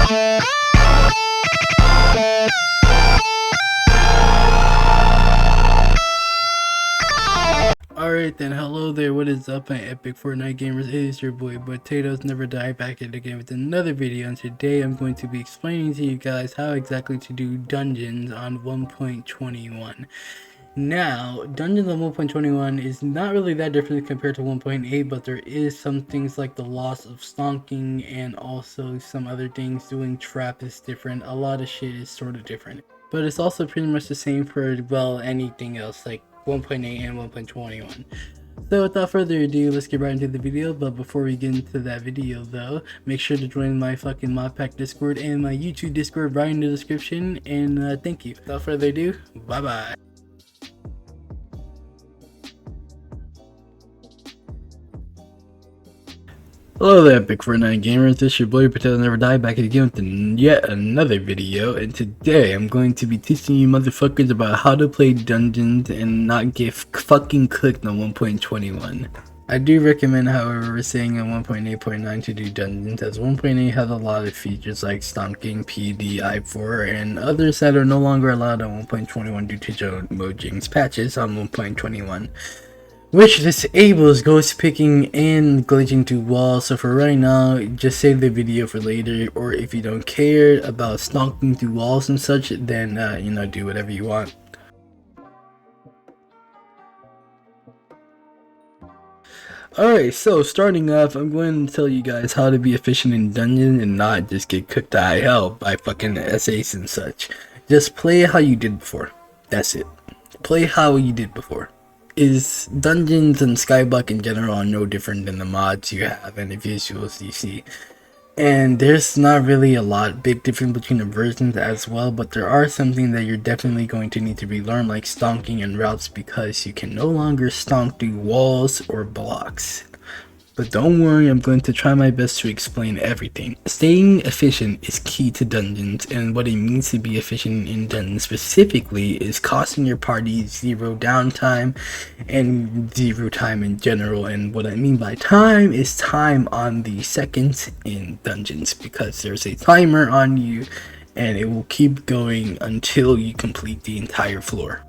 Alright then, hello there, what is up my epic Fortnite gamers? It is your boy Potatoes Never Die, back at it again with another video, and today I'm going to be explaining to you guys how exactly to do dungeons on 1.21. Now, dungeons on 1.21 is not really that different compared to 1.8, but there is some things like the loss of stonking and also some other things. Doing trap is different, a lot of shit is sort of different. But it's also pretty much the same for, well, anything else like 1.8 and 1.21. So without further ado, let's get right into the video. But before we get into that video though, make sure to join my fucking modpack Discord and my YouTube Discord right in the description, and thank you. Without further ado, bye bye. Hello there, Epic Fortnite gamers. This is your boy Potatoes Never Die, back again with yet another video, and today I'm going to be teaching you motherfuckers about how to play dungeons and not get fucking clicked on 1.21. I do recommend, however, staying on 1.8.9 to do dungeons, as 1.8 has a lot of features like Stonking, PD, I4, and others that are no longer allowed on 1.21 due to Joe Mojang's patches on 1.21. Which disables ghost picking and glitching through walls. So for right now, just save the video for later, or if you don't care about stonking through walls and such, then you know, do whatever you want. Alright, so starting off, I'm going to tell you guys how to be efficient in dungeons and not just get cooked to high hell by fucking SAs and such. Just play how you did before. That's it. Play how you did before. Is dungeons and Skyblock in general are no different than the mods you have and the visuals you see. And there's not really a big difference between the versions as well, but there are something that you're definitely going to need to relearn, like stonking and routes, because you can no longer stonk through walls or blocks. But don't worry, I'm going to try my best to explain everything. Staying efficient is key to dungeons, and what it means to be efficient in dungeons specifically is costing your party 0 downtime and 0 time in general. And what I mean by time is time on the seconds in dungeons, because there's a timer on you and it will keep going until you complete the entire floor.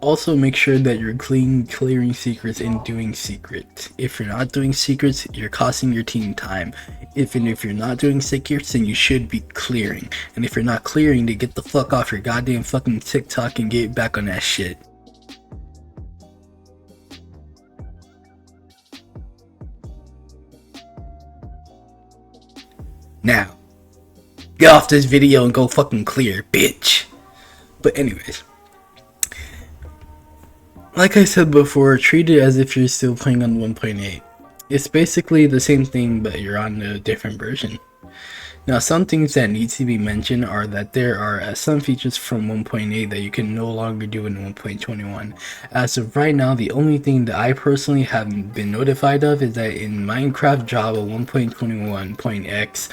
Also, make sure that you're clearing secrets and doing secrets. If you're not doing secrets, you're costing your team time. If you're not doing secrets, then you should be clearing. And if you're not clearing, then get the fuck off your goddamn fucking TikTok and get back on that shit. Now, get off this video and go fucking clear, bitch. But anyways, like I said before, treat it as if you're still playing on 1.8. It's basically the same thing, but you're on a different version. Now, some things that need to be mentioned are that there are some features from 1.8 that you can no longer do in 1.21. As of right now, the only thing that I personally haven't been notified of is that in Minecraft Java 1.21.x,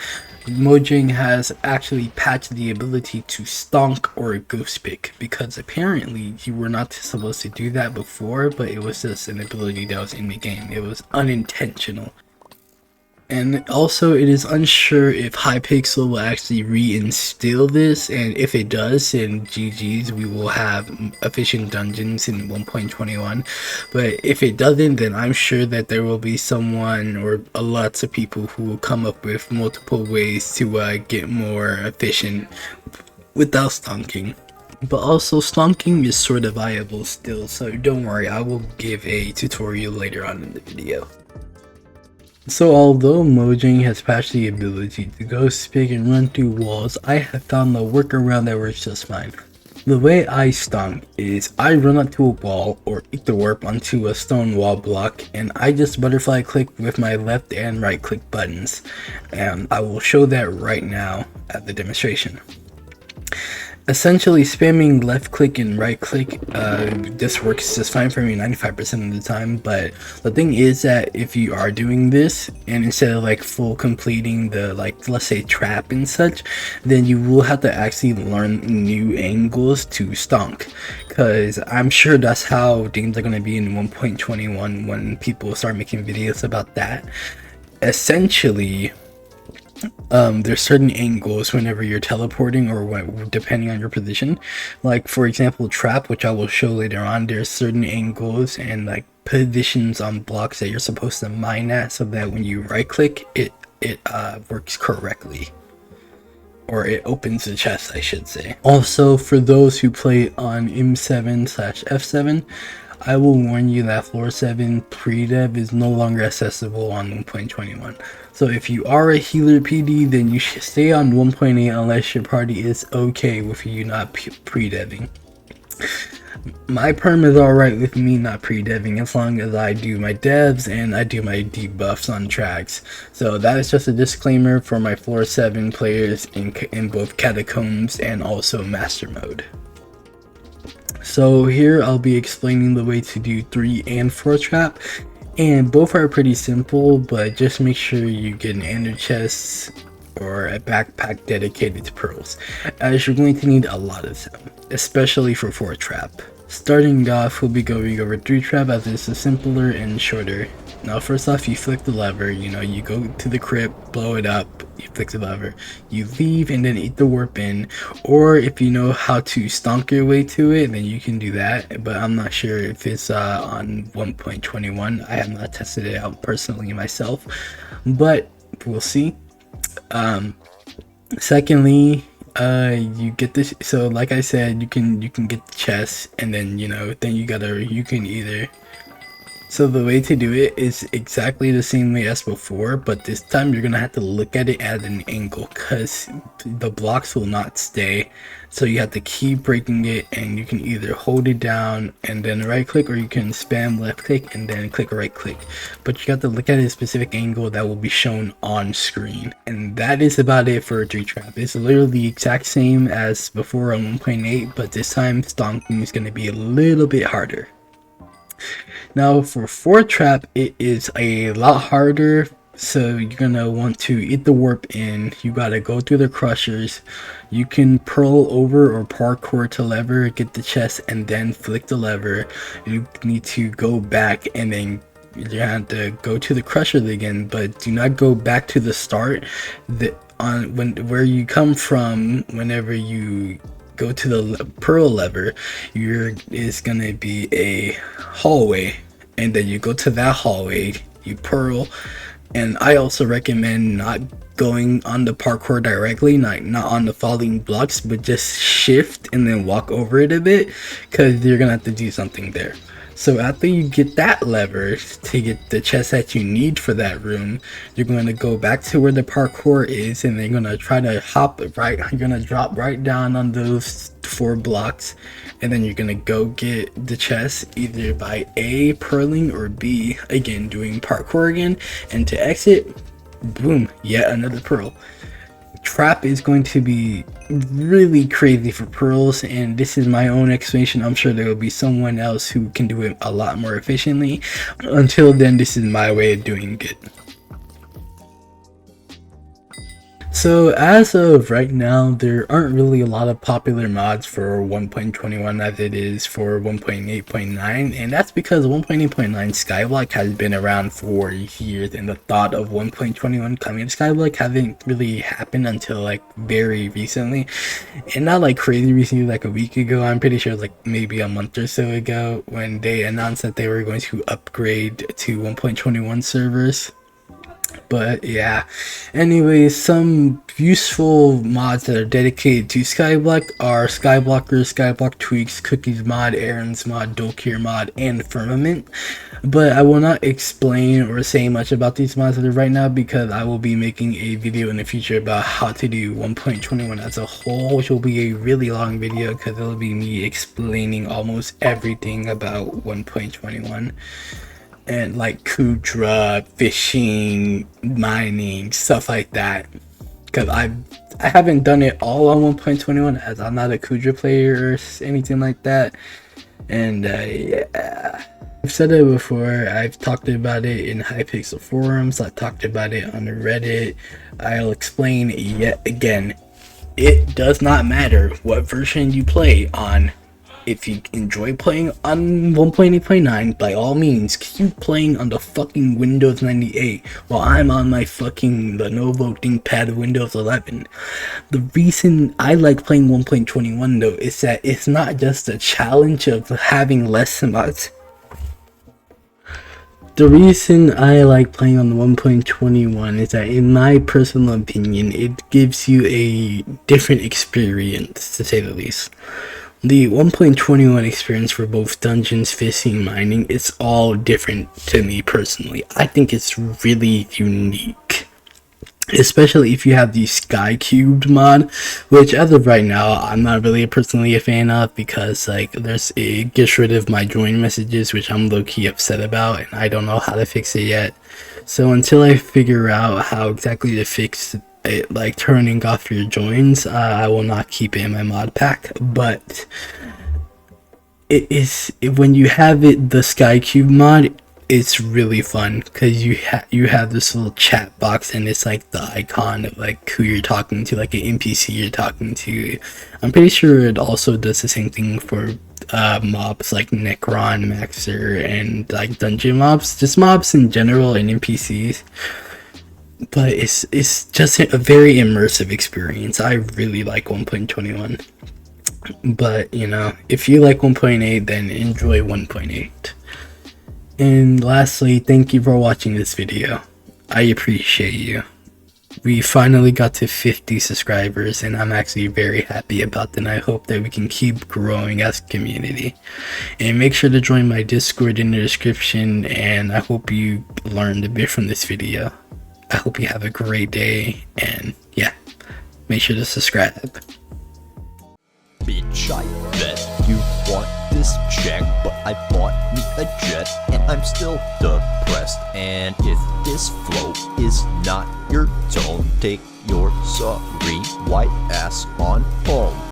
Mojang has actually patched the ability to stonk or ghost pick, because apparently you were not supposed to do that before, but it was just an ability that was in the game. It was unintentional. And also, it is unsure if Hypixel will actually reinstill this, and if it does, then GG's, we will have efficient dungeons in 1.21. But if it doesn't, then I'm sure that there will be someone or lots of people who will come up with multiple ways to get more efficient without stonking. But also, stonking is sort of viable still, so don't worry, I will give a tutorial later on in the video. So although Mojang has patched the ability to ghost pick and run through walls, I have found a workaround that works just fine. The way I stonk is I run up to a wall or ether warp onto a stone wall block, and I just butterfly click with my left and right click buttons, and I will show that right now at the demonstration. Essentially, spamming left click and right click, this works just fine for me 95% of the time. But the thing is that if you are doing this, and instead of like full completing the, like, let's say trap and such, then you will have to actually learn new angles to stonk, because I'm sure that's how things are going to be in 1.21 when people start making videos about that. Essentially, there's certain angles whenever you're teleporting or depending on your position. Like for example, trap, which I will show later on, there's certain angles and like positions on blocks that you're supposed to mine at, so that when you right click it works correctly, or it opens the chest, I should say. Also, for those who play on M7/F7, I will warn you that floor 7 pre-dev is no longer accessible on 1.21. So if you are a healer PD, then you should stay on 1.8 unless your party is okay with you not pre-deving. My perm is alright with me not pre-deving as long as I do my devs and I do my debuffs on tracks. So that is just a disclaimer for my floor 7 players in both catacombs and also master mode. So here I'll be explaining the way to do 3 and 4 trap, and both are pretty simple, but just make sure you get an ender chest or a backpack dedicated to pearls, as you're going to need a lot of them, especially for 4 trap. Starting off, we'll be going over 3 trap as it's simpler and shorter. Now first off, you flick the lever, you go to the crypt, blow it up, you flick the lever, you leave and then eat the warp in, or if you know how to stonk your way to it, then you can do that, but I'm not sure if it's on 1.21. I have not tested it out personally myself, but we'll see. Secondly, you get this, so like I said, you can get the chest, and then you can either, so the way to do it is exactly the same way as before, but this time you're gonna have to look at it at an angle because the blocks will not stay. So you have to keep breaking it, and you can either hold it down and then right click, or you can spam left click and then click right click. But you have to look at a specific angle that will be shown on screen. And that is about it for 3 trap. It's literally the exact same as before on 1.8, but this time stonking is gonna be a little bit harder. Now for 4 trap, it is a lot harder, so you're gonna want to eat the warp in. You gotta go through the crushers. You can pearl over or parkour to lever, get the chest, and then flick the lever. You need to go back and then you have to go to the crushers again, but do not go back to the start. Where you come from, whenever you go to the pearl lever, is gonna be a hallway, and then you go to that hallway, you pearl. And I also recommend not going on the parkour directly, not on the falling blocks, but just shift and then walk over it a bit, because you're gonna have to do something there. So after you get that lever to get the chest that you need for that room, you're going to go back to where the parkour is, and then you're going to try to hop right, you're going to drop right down on those 4 blocks, and then you're going to go get the chest either by A, pearling, or B, again doing parkour again, and to exit, boom, yet another pearl. Trap is going to be really crazy for pearls, and this is my own explanation. I'm sure there will be someone else who can do it a lot more efficiently. Until then, this is my way of doing it. So as of right now, there aren't really a lot of popular mods for 1.21 as it is for 1.8.9, and that's because 1.8.9 Skyblock has been around for years, and the thought of 1.21 coming to Skyblock hasn't really happened until like very recently, and not like crazy recently, like a week ago. I'm pretty sure like maybe a month or so ago, when they announced that they were going to upgrade to 1.21 servers. But yeah, anyways, some useful mods that are dedicated to Skyblock are Skyblocker, Skyblock Tweaks, Cookies mod, Aaron's mod, Dokir mod, and Firmament. But I will not explain or say much about these mods right now, because I will be making a video in the future about how to do 1.21 as a whole, which will be a really long video because it will be me explaining almost everything about 1.21. And like Kudra, fishing, mining, stuff like that. Because I haven't done it all on 1.21 as I'm not a Kudra player or anything like that. And yeah, I've said it before. I've talked about it in Hypixel forums. I talked about it on Reddit. I'll explain yet again. It does not matter what version you play on. if you enjoy playing on 1.8.9, by all means, keep playing on the fucking Windows 98 while I'm on my fucking Lenovo ThinkPad Windows 11. The reason I like playing 1.21 though is that it's not just a challenge of having less mods. The reason I like playing on the 1.21 is that, in my personal opinion, it gives you a different experience, to say the least. The 1.21 experience for both dungeons, fishing, mining, it's all different to me personally. I think it's really unique. Especially if you have the Sky Cubed mod, which as of right now I'm not really personally a fan of, because like it gets rid of my join messages, which I'm low-key upset about, and I don't know how to fix it yet. So until I figure out how exactly to fix it, like turning off your joins, I will not keep it in my mod pack. But when you have the Sky Cube mod, it's really fun because you have this little chat box, and it's like the icon of like who you're talking to, like an NPC you're talking to. I'm pretty sure it also does the same thing for mobs like Necron, Maxer, and like dungeon mobs, just mobs in general and NPCs. But it's just a very immersive experience. I really like 1.21. But you know, if you like 1.8, then enjoy 1.8. And lastly, thank you for watching this video. I appreciate you. We finally got to 50 subscribers, and I'm actually very happy about that, and I hope that we can keep growing as a community. And make sure to join my Discord in the description, and I hope you learned a bit from this video. I hope you have a great day, and yeah, make sure to subscribe. Bitch, I bet you want this check, but I bought me a jet, and I'm still depressed. And if this flow is not your tone, take your sorry white ass on